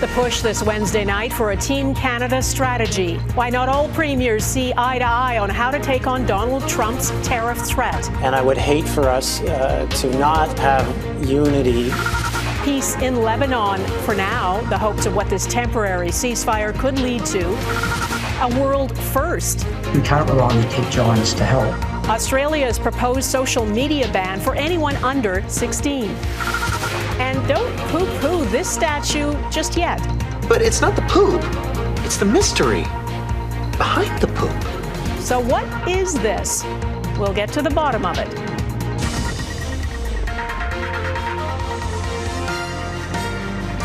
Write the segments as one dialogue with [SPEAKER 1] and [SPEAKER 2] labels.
[SPEAKER 1] The push this Wednesday night for a Team Canada strategy. Why not all premiers see eye to eye on how to take on Donald Trump's tariff threat.
[SPEAKER 2] And I would hate for us to not have unity.
[SPEAKER 1] Peace in Lebanon for now. The hopes of what this temporary ceasefire could lead to. A world first.
[SPEAKER 3] We can't rely on the Cape Giants to help.
[SPEAKER 1] Australia's proposed social media ban for anyone under 16. And don't poo-poo this statue just yet.
[SPEAKER 4] But it's not the poop, it's the mystery behind the poop.
[SPEAKER 1] So what is this? We'll get to the bottom of it.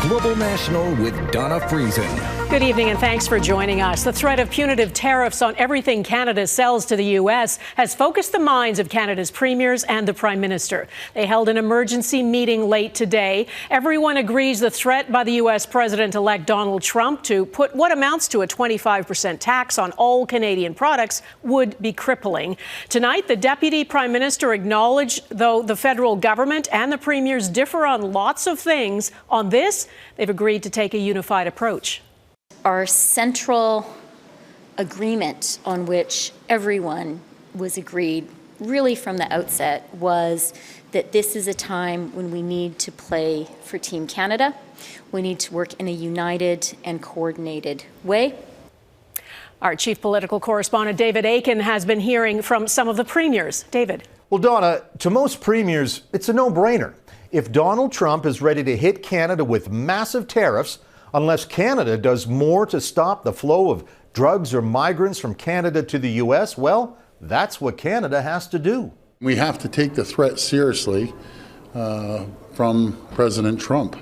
[SPEAKER 5] Global National with Donna Friesen.
[SPEAKER 1] Good evening and thanks for joining us. The threat of punitive tariffs on everything Canada sells to the U.S. has focused the minds of Canada's premiers and the Prime Minister. They held an emergency meeting late today. Everyone agrees the threat by the U.S. President-elect Donald Trump to put what amounts to a 25% tax on all Canadian products would be crippling. Tonight, the Deputy Prime Minister acknowledged, though the federal government and the premiers differ on lots of things, on this, they've agreed to take a unified approach.
[SPEAKER 6] Our central agreement on which everyone was agreed really from the outset was that this is a time when we need to play for Team Canada. We need to work in a united and coordinated way.
[SPEAKER 1] Our chief political correspondent David Akin has been hearing from some of the premiers. David.
[SPEAKER 7] Well, Donna, to most premiers, it's a no-brainer. If Donald Trump is ready to hit Canada with massive tariffs, unless Canada does more to stop the flow of drugs or migrants from Canada to the U.S., well, that's what Canada has to do.
[SPEAKER 8] We have to take the threat seriously from President Trump.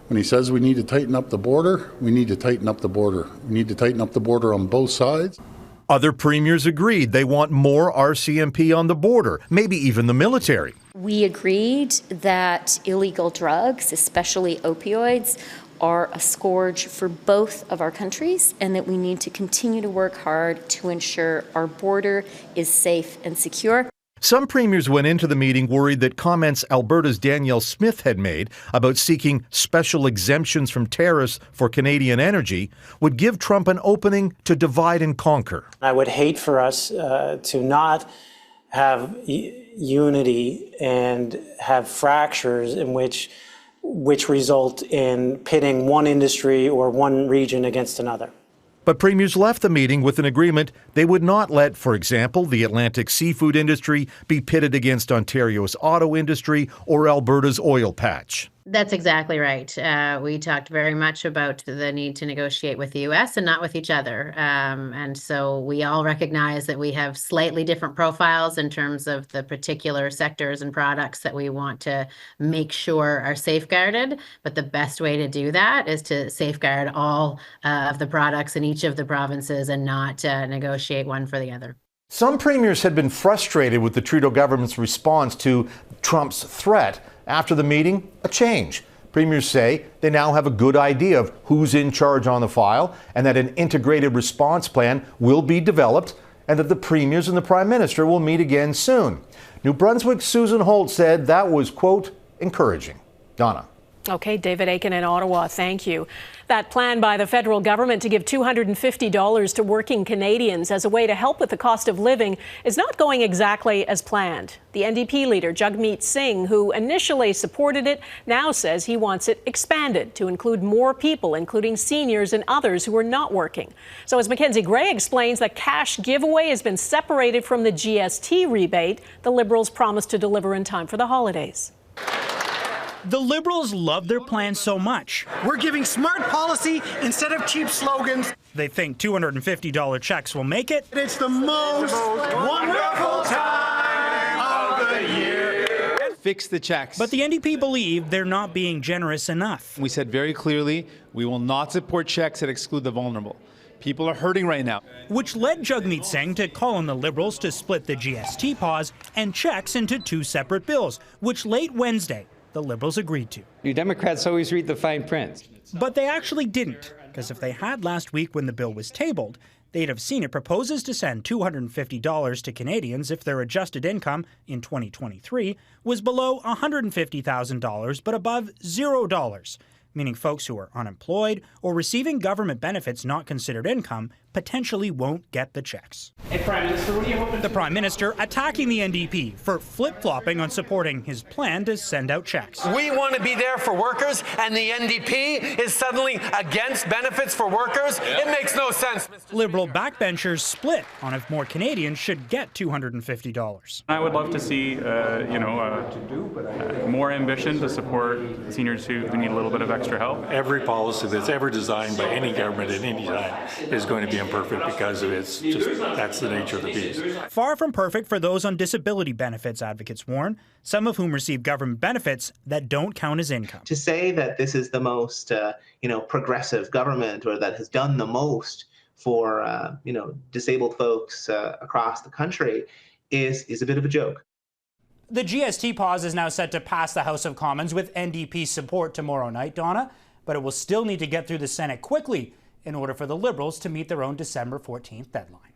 [SPEAKER 8] When he says we need to tighten up the border, we need to tighten up the border. We need to tighten up the border on both sides.
[SPEAKER 7] Other premiers agreed they want more RCMP on the border, maybe even the military.
[SPEAKER 6] We agreed that illegal drugs, especially opioids, are a scourge for both of our countries and that we need to continue to work hard to ensure our border is safe and secure.
[SPEAKER 7] Some premiers went into the meeting worried that comments Alberta's Danielle Smith had made about seeking special exemptions from tariffs for Canadian energy would give Trump an opening to divide and conquer.
[SPEAKER 2] I would hate for us to not have unity and have fractures in which result in pitting one industry or one region against another.
[SPEAKER 7] But premiers left the meeting with an agreement they would not let, for example, the Atlantic seafood industry be pitted against Ontario's auto industry or Alberta's oil patch.
[SPEAKER 9] That's exactly right. We talked very much about the need to negotiate with the U.S. and not with each other. And so we all recognize that we have slightly different profiles in terms of the particular sectors and products that we want to make sure are safeguarded. But the best way to do that is to safeguard all of the products in each of the provinces and not negotiate one for the other.
[SPEAKER 7] Some premiers had been frustrated with the Trudeau government's response to Trump's threat. After the meeting, a change. Premiers say they now have a good idea of who's in charge on the file and that an integrated response plan will be developed and that the premiers and the Prime Minister will meet again soon. New Brunswick's Susan Holt said that was, quote, encouraging. Donna.
[SPEAKER 1] Okay, David Akin in Ottawa, thank you. That plan by the federal government to give $250 to working Canadians as a way to help with the cost of living is not going exactly as planned. The NDP leader, Jagmeet Singh, who initially supported it, now says he wants it expanded to include more people, including seniors and others who are not working. So as Mackenzie Gray explains, the cash giveaway has been separated from the GST rebate the Liberals promised to deliver in time for the holidays.
[SPEAKER 10] The Liberals love their plan so much.
[SPEAKER 11] We're giving smart policy instead of cheap slogans.
[SPEAKER 10] They think $250 checks will make it.
[SPEAKER 11] It's the most wonderful time of the year.
[SPEAKER 12] Fix the checks.
[SPEAKER 10] But the NDP believe they're not being generous enough.
[SPEAKER 12] We said very clearly, we will not support checks that exclude the vulnerable. People are hurting right now.
[SPEAKER 10] Which led Jagmeet Singh to call on the Liberals to split the GST pause and checks into two separate bills, which late Wednesday, the Liberals agreed to.
[SPEAKER 13] You Democrats always read the fine print.
[SPEAKER 10] But they actually didn't, because if they had last week when the bill was tabled, they'd have seen it proposes to send $250 to Canadians if their adjusted income in 2023 was below $150,000 but above $0, meaning folks who are unemployed or receiving government benefits not considered income potentially won't get the checks.
[SPEAKER 11] Hey, Prime Minister, what are you hoping?
[SPEAKER 10] The Prime Minister attacking the NDP for flip-flopping on supporting his plan to send out checks.
[SPEAKER 14] We want to be there for workers, and the NDP is suddenly against benefits for workers? It makes no sense.
[SPEAKER 10] Liberal backbenchers split on if more Canadians should get $250.
[SPEAKER 15] I would love to see, more ambition to support seniors who need a little bit of extra help.
[SPEAKER 16] Every policy that's ever designed by any government at any time is going to be imperfect because of it's just that's the nature of the beast.
[SPEAKER 10] Far from perfect for those on disability benefits, advocates warn, some of whom receive government benefits that don't count as income.
[SPEAKER 17] To say that this is the most, progressive government or that has done the most for, disabled folks across the country is a bit of a joke.
[SPEAKER 10] The GST pause is now set to pass the House of Commons with NDP support tomorrow night, Donna, but it will still need to get through the Senate quickly in order for the Liberals to meet their own December 14th deadline.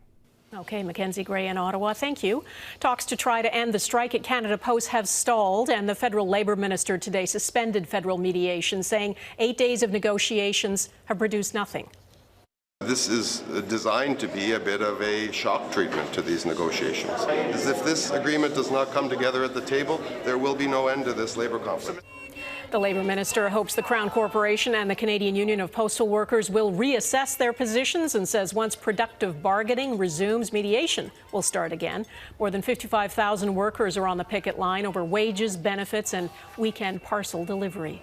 [SPEAKER 1] Okay, Mackenzie Gray in Ottawa, thank you. Talks to try to end the strike at Canada Post have stalled, and the federal Labour Minister today suspended federal mediation, saying 8 days of negotiations have produced nothing.
[SPEAKER 18] This is designed to be a bit of a shock treatment to these negotiations. As if this agreement does not come together at the table, there will be no end to this labour conflict.
[SPEAKER 1] The Labour Minister hopes the Crown Corporation and the Canadian Union of Postal Workers will reassess their positions and says once productive bargaining resumes, mediation will start again. More than 55,000 workers are on the picket line over wages, benefits, and weekend parcel delivery.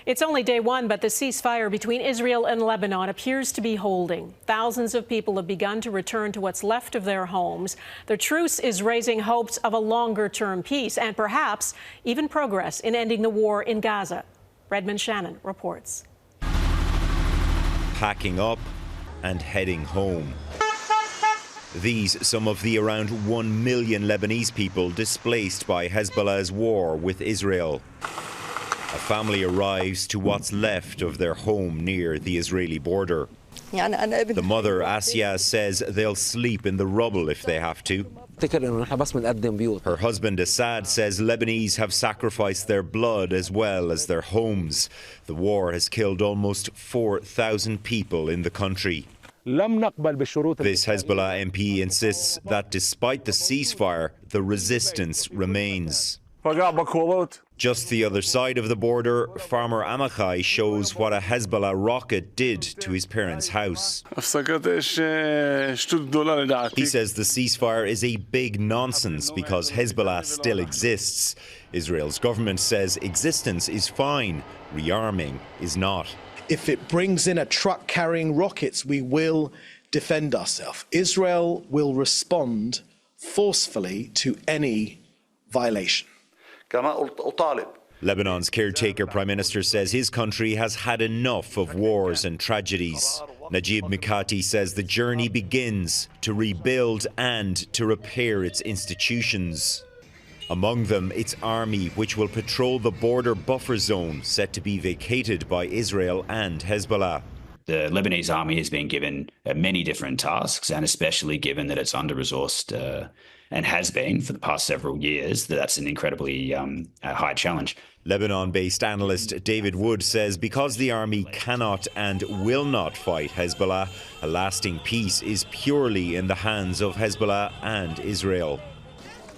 [SPEAKER 1] It's only day one, but the ceasefire between Israel and Lebanon appears to be holding. Thousands of people have begun to return to what's left of their homes. The truce is raising hopes of a longer-term peace and perhaps even progress in ending the war in Gaza. Redmond Shannon reports.
[SPEAKER 19] Packing up and heading home. These some of the around 1 million Lebanese people displaced by Hezbollah's war with Israel. A family arrives to what's left of their home near the Israeli border. The mother, Asya, says they'll sleep in the rubble if they have to. Her husband, Assad, says Lebanese have sacrificed their blood as well as their homes. The war has killed almost 4,000 people in the country. This Hezbollah MP insists that despite the ceasefire, the resistance remains. Just the other side of the border, farmer Amichai shows what a Hezbollah rocket did to his parents' house. He says the ceasefire is a big nonsense because Hezbollah still exists. Israel's government says existence is fine, rearming is not.
[SPEAKER 20] If it brings in a truck carrying rockets, we will defend ourselves. Israel will respond forcefully to any violation.
[SPEAKER 19] Lebanon's caretaker prime minister says his country has had enough of wars and tragedies. Najib Mikati says the journey begins to rebuild and to repair its institutions. Among them, its army, which will patrol the border buffer zone set to be vacated by Israel and Hezbollah.
[SPEAKER 21] The Lebanese army has been given many different tasks, and especially given that it's under-resourced and has been for the past several years, that's an incredibly high challenge.
[SPEAKER 19] Lebanon-based analyst David Wood says because the army cannot and will not fight Hezbollah, a lasting peace is purely in the hands of Hezbollah and Israel.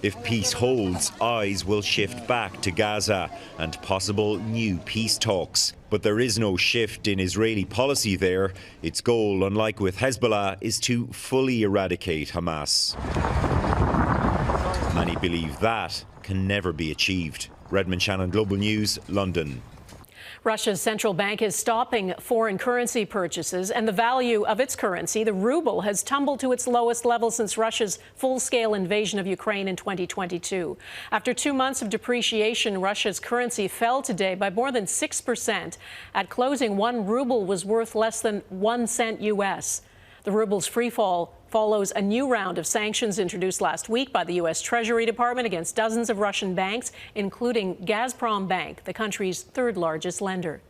[SPEAKER 19] If peace holds, eyes will shift back to Gaza and possible new peace talks. But there is no shift in Israeli policy there. Its goal, unlike with Hezbollah, is to fully eradicate Hamas. Many believe that can never be achieved. Redmond Shannon, Global News, London.
[SPEAKER 1] Russia's central bank is stopping foreign currency purchases, and the value of its currency, the ruble, has tumbled to its lowest level since Russia's full-scale invasion of Ukraine in 2022. After 2 months of depreciation, Russia's currency fell today by more than 6%. At closing, 1 ruble was worth less than 1 cent U.S. The ruble's free fall follows a new round of sanctions introduced last week by the U.S. Treasury Department against dozens of Russian banks, including Gazprom Bank, the country's third-largest lender.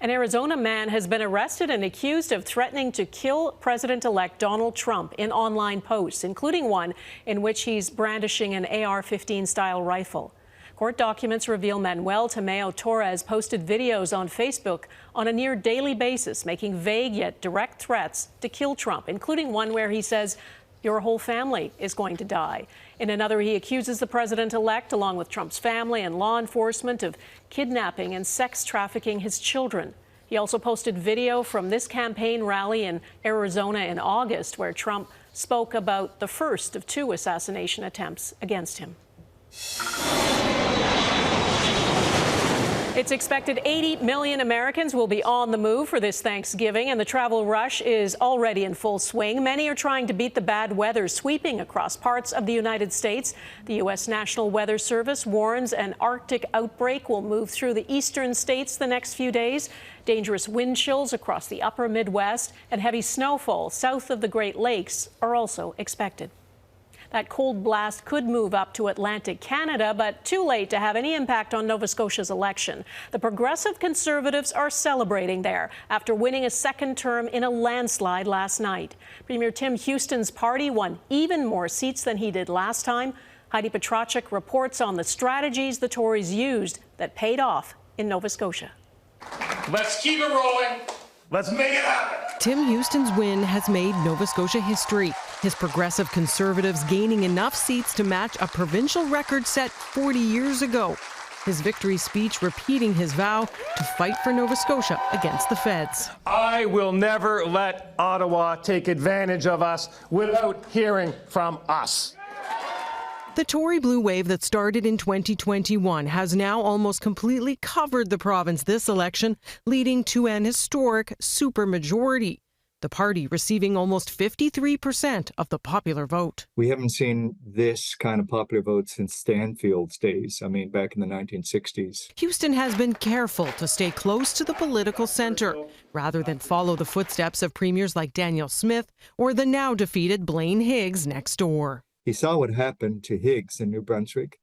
[SPEAKER 1] An Arizona man has been arrested and accused of threatening to kill President-elect Donald Trump in online posts, including one in which he's brandishing an AR-15-style rifle. Court documents reveal Manuel Tomeo Torres posted videos on Facebook on a near daily basis, making vague yet direct threats to kill Trump, including one where he says, "Your whole family is going to die." In another, he accuses the president-elect, along with Trump's family and law enforcement, of kidnapping and sex trafficking his children. He also posted video from this campaign rally in Arizona in August, where Trump spoke about the first of 2 assassination attempts against him. It's expected 80 million Americans will be on the move for this Thanksgiving, and the travel rush is already in full swing. Many are trying to beat the bad weather sweeping across parts of the United States. The U.S. National Weather Service warns an Arctic outbreak will move through the eastern states the next few days. Dangerous wind chills across the upper Midwest and heavy snowfall south of the Great Lakes are also expected. That cold blast could move up to Atlantic Canada, but too late to have any impact on Nova Scotia's election. The Progressive Conservatives are celebrating there after winning a second term in a landslide last night. Premier Tim Houston's party won even more seats than he did last time. Heidi Petracek reports on the strategies the Tories used that paid off in Nova Scotia.
[SPEAKER 11] Let's keep it rolling. Let's make it happen.
[SPEAKER 3] Tim Houston's win has made Nova Scotia history. His Progressive Conservatives gaining enough seats to match a provincial record set 40 years ago. His victory speech repeating his vow to fight for Nova Scotia against the feds.
[SPEAKER 22] I will never let Ottawa take advantage of us without hearing from us.
[SPEAKER 3] The Tory blue wave that started in 2021 has now almost completely covered the province this election, leading to an historic supermajority. The party receiving almost 53% of the popular vote.
[SPEAKER 23] We haven't seen this kind of popular vote since Stanfield's days. I mean, back in the 1960s.
[SPEAKER 3] Houston has been careful to stay close to the political center, rather than follow the footsteps of premiers like Danielle Smith or the now defeated Blaine Higgs next door.
[SPEAKER 23] He saw what happened to Higgs in New Brunswick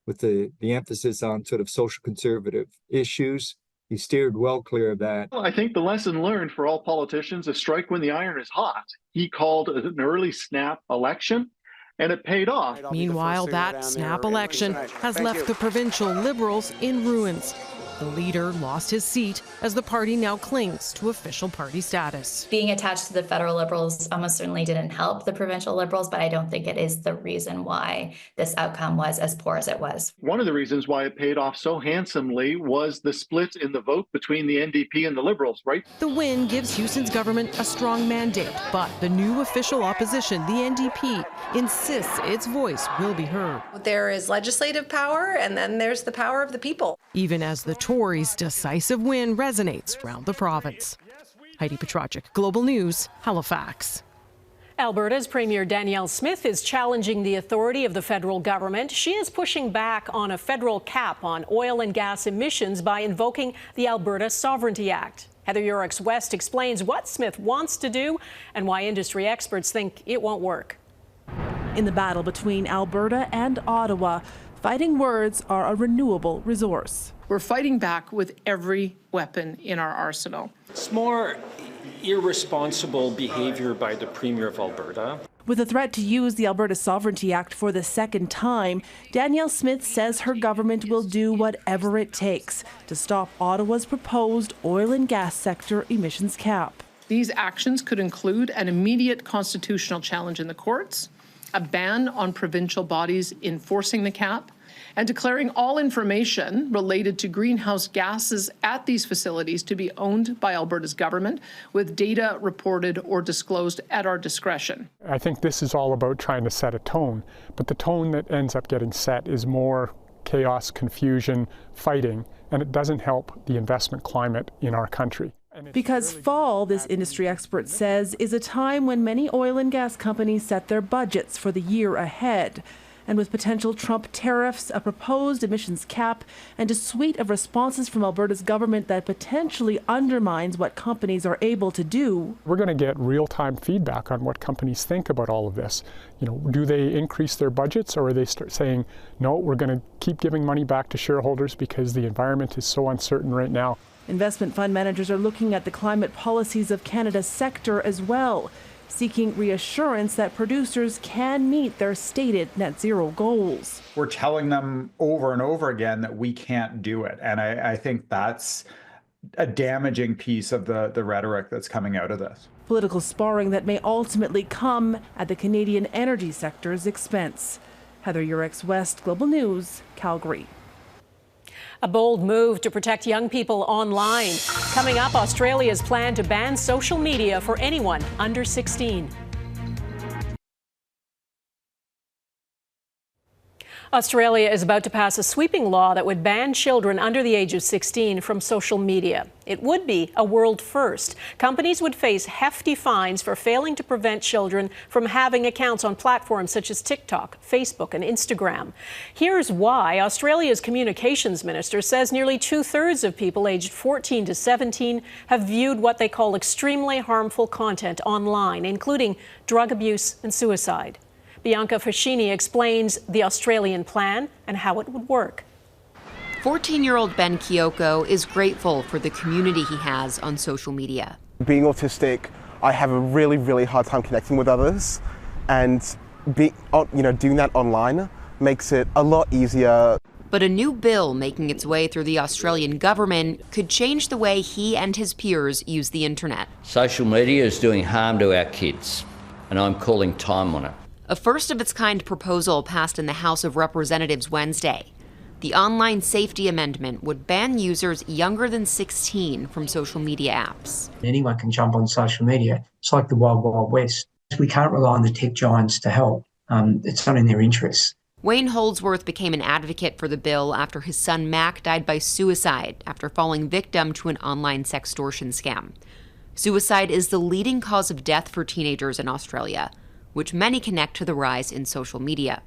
[SPEAKER 23] with the emphasis on sort of social conservative issues. He steered well clear of that.
[SPEAKER 24] Well, I think the lesson learned for all politicians is strike when the iron is hot. He called an early snap election, and it paid off.
[SPEAKER 3] Meanwhile, that snap election has left the provincial Liberals in ruins. The leader lost his seat as the party now clings to official party status.
[SPEAKER 25] Being attached to the federal Liberals almost certainly didn't help the provincial Liberals, but I don't think it is the reason why this outcome was as poor as it was.
[SPEAKER 24] One of the reasons why it paid off so handsomely was the split in the vote between the NDP and the Liberals, right?
[SPEAKER 3] The win gives Houston's government a strong mandate, but the new official opposition, the NDP, insists its voice will be heard.
[SPEAKER 26] There is legislative power, and then there's the power of the people.
[SPEAKER 3] Even as the Tories' decisive win resonates around the province. Heidi Petracek, Global News, Halifax.
[SPEAKER 1] Alberta's Premier Danielle Smith is challenging the authority of the federal government. She is pushing back on a federal cap on oil and gas emissions by invoking the Alberta Sovereignty Act. Heather Yorick's West explains what Smith wants to do and why industry experts think it won't work.
[SPEAKER 27] In the battle between Alberta and Ottawa, fighting words are a renewable resource.
[SPEAKER 28] We're fighting back with every weapon in our arsenal.
[SPEAKER 29] It's more irresponsible behavior by the Premier of Alberta.
[SPEAKER 27] With a threat to use the Alberta Sovereignty Act for the second time, Danielle Smith says her government will do whatever it takes to stop Ottawa's proposed oil and gas sector emissions cap.
[SPEAKER 28] These actions could include an immediate constitutional challenge in the courts, a ban on provincial bodies enforcing the cap, and declaring all information related to greenhouse gases at these facilities to be owned by Alberta's government, with data reported or disclosed at our discretion.
[SPEAKER 30] I think this is all about trying to set a tone, but the tone that ends up getting set is more chaos, confusion, fighting, and it doesn't help the investment climate in our country.
[SPEAKER 27] Because fall, this industry expert says, is a time when many oil and gas companies set their budgets for the year ahead. And with potential Trump tariffs, a proposed emissions cap, and a suite of responses from Alberta's government that potentially undermines what companies are able to do.
[SPEAKER 30] We're going to get real-time feedback on what companies think about all of this. You know, do they increase their budgets, or are they start saying, no, we're going to keep giving money back to shareholders because the environment is so uncertain right now.
[SPEAKER 27] Investment fund managers are looking at the climate policies of Canada's sector as well. seeking reassurance that producers can meet their stated net zero goals.
[SPEAKER 2] We're telling them over and over again that we can't do it. And I think that's a damaging piece of the rhetoric that's coming out of this.
[SPEAKER 27] Political sparring that may ultimately come at the Canadian energy sector's expense. Heather Yurex, West Global News, Calgary.
[SPEAKER 1] A bold move to protect young people online. Coming up, Australia's plan to ban social media for anyone under 16. Australia is about to pass a sweeping law that would ban children under the age of 16 from social media. It would be a world first. Companies would face hefty fines for failing to prevent children from having accounts on platforms such as TikTok, Facebook, and Instagram. Here's why. Australia's communications minister says nearly 2/3 of people aged 14 to 17 have viewed what they call extremely harmful content online, including drug abuse and suicide. Bianca Fascini explains the Australian plan and how it would work.
[SPEAKER 4] 14-year-old Ben Kyoko is grateful for the community he has on social media.
[SPEAKER 5] Being autistic, I have a really, really hard time connecting with others, and doing that online makes it a lot easier.
[SPEAKER 4] But a new bill making its way through the Australian government could change the way he and his peers use the internet.
[SPEAKER 6] Social media is doing harm to our kids, and I'm calling time on it.
[SPEAKER 4] A first-of-its-kind proposal passed in the House of Representatives Wednesday. The Online Safety Amendment would ban users younger than 16 from social media apps.
[SPEAKER 7] Anyone can jump on social media. It's like the Wild Wild West. We can't rely on the tech giants to help. It's not in their interests.
[SPEAKER 4] Wayne Holdsworth became an advocate for the bill after his son Mac died by suicide after falling victim to an online sextortion scam. Suicide is the leading cause of death for teenagers in Australia, which many connect to the rise in social media.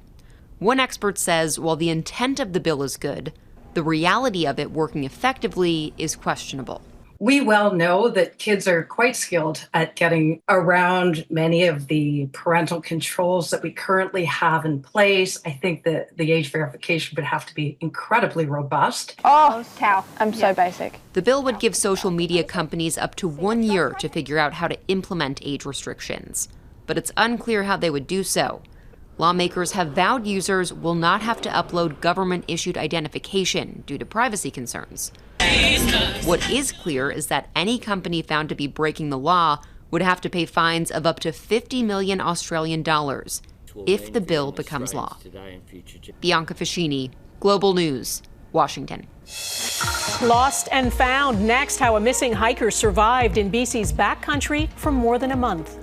[SPEAKER 4] One expert says while the intent of the bill is good, the reality of it working effectively is questionable.
[SPEAKER 8] We well know that kids are quite skilled at getting around many of the parental controls that we currently have in place. I think that the age verification would have to be incredibly robust.
[SPEAKER 9] Oh, cow. I'm so basic.
[SPEAKER 4] The bill would give social media companies up to 1 year to figure out how to implement age restrictions. But it's unclear how they would do so. Lawmakers have vowed users will not have to upload government-issued identification due to privacy concerns. What is clear is that any company found to be breaking the law would have to pay fines of up to 50 million Australian dollars if the bill becomes law. Bianca Fascini, Global News, Washington.
[SPEAKER 1] Lost and found. Next, how a missing hiker survived in BC's backcountry for more than a month.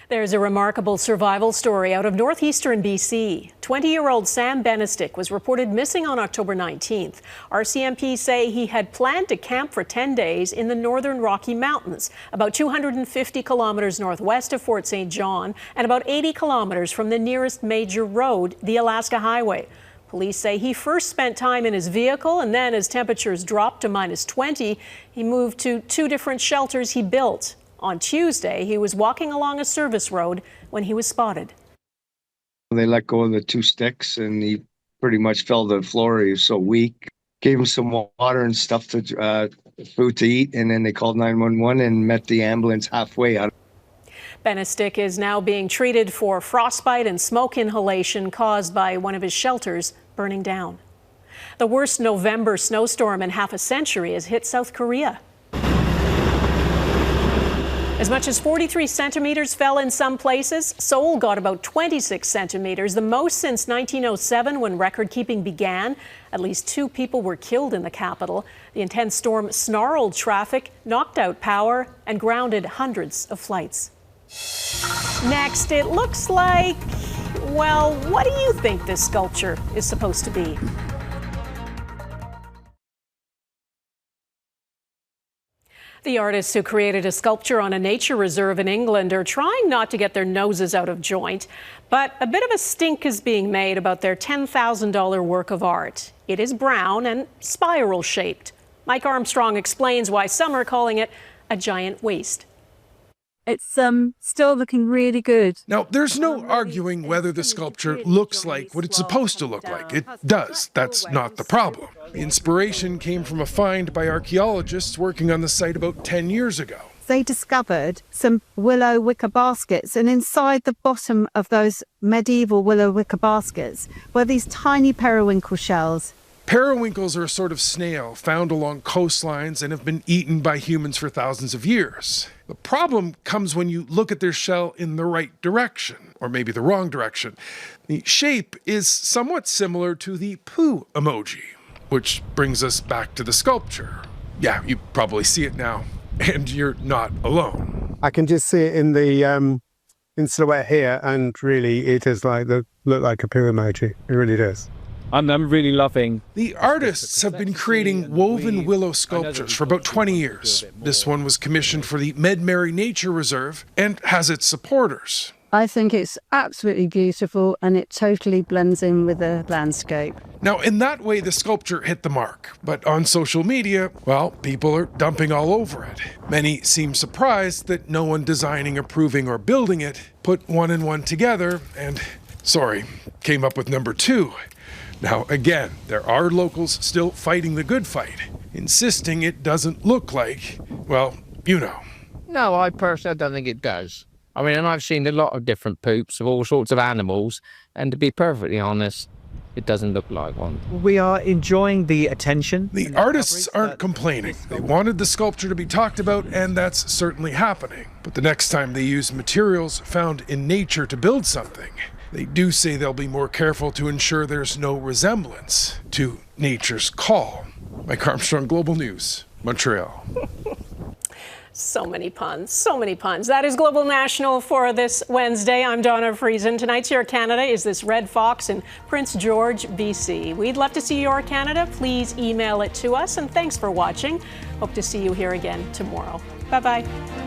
[SPEAKER 1] There's a remarkable survival story out of northeastern BC. 20-year-old Sam Benestick was reported missing on October 19th. RCMP say he had planned to camp for 10 days in the northern Rocky Mountains, about 250 kilometers northwest of Fort St. John and about 80 kilometers from the nearest major road, the Alaska Highway. Police say he first spent time in his vehicle, and then as temperatures dropped to -20, he moved to 2 different shelters he built. On Tuesday, he was walking along a service road when he was spotted.
[SPEAKER 12] They let go of the 2 sticks and he pretty much fell to the floor. He was so weak. Gave him some water and stuff to food to eat, and then they called 911 and met the ambulance halfway out.
[SPEAKER 1] Benestick is now being treated for frostbite and smoke inhalation caused by one of his shelters burning down. The worst November snowstorm in half a century has hit South Korea. As much as 43 centimeters fell in some places. Seoul got about 26 centimeters, the most since 1907 when record-keeping began. At least 2 people were killed in the capital. The intense storm snarled traffic, knocked out power, and grounded hundreds of flights. Next, it looks like, well, what do you think this sculpture is supposed to be? The artists who created a sculpture on a nature reserve in England are trying not to get their noses out of joint, but a bit of a stink is being made about their $10,000 work of art. It is brown and spiral-shaped. Mike Armstrong explains why some are calling it a giant waste.
[SPEAKER 10] It's still looking really good.
[SPEAKER 13] Now, there's no arguing whether the sculpture looks like what it's supposed to look like. It does. That's not the problem. The inspiration came from a find by archaeologists working on the site about 10 years ago.
[SPEAKER 10] They discovered some willow wicker baskets, and inside the bottom of those medieval willow wicker baskets were these tiny periwinkle shells.
[SPEAKER 13] Periwinkles are a sort of snail found along coastlines and have been eaten by humans for thousands of years. The problem comes when you look at their shell in the right direction, or maybe the wrong direction. The shape is somewhat similar to the poo emoji, which brings us back to the sculpture. Yeah, you probably see it now, and you're not alone.
[SPEAKER 14] I can just see it in the in silhouette here, and really it is like look like a poo emoji. It really does.
[SPEAKER 15] I'm really loving.
[SPEAKER 13] The artists have been creating woven willow sculptures for about 20 years. This one was commissioned for the Medmerry Nature Reserve and has its supporters.
[SPEAKER 10] I think it's absolutely beautiful, and it totally blends in with the landscape.
[SPEAKER 13] Now, in that way, the sculpture hit the mark. But on social media, well, people are dumping all over it. Many seem surprised that no one designing, approving, or building it put one and one together and, came up with number 2. Now, again, there are locals still fighting the good fight, insisting it doesn't look like, well, you know.
[SPEAKER 16] No, I personally don't think it does. I mean, and I've seen a lot of different poops of all sorts of animals, and to be perfectly honest, it doesn't look like one.
[SPEAKER 15] We are enjoying the attention.
[SPEAKER 13] The artists aren't complaining. They wanted the sculpture to be talked about, and that's certainly happening. But the next time they use materials found in nature to build something, they do say they'll be more careful to ensure there's no resemblance to nature's call. Mike Armstrong, Global News, Montreal.
[SPEAKER 1] So many puns, so many puns. That is Global National for this Wednesday. I'm Donna Friesen. Tonight's Your Canada is this red fox in Prince George, BC. We'd love to see your Canada. Please email it to us. And thanks for watching. Hope to see you here again tomorrow. Bye-bye.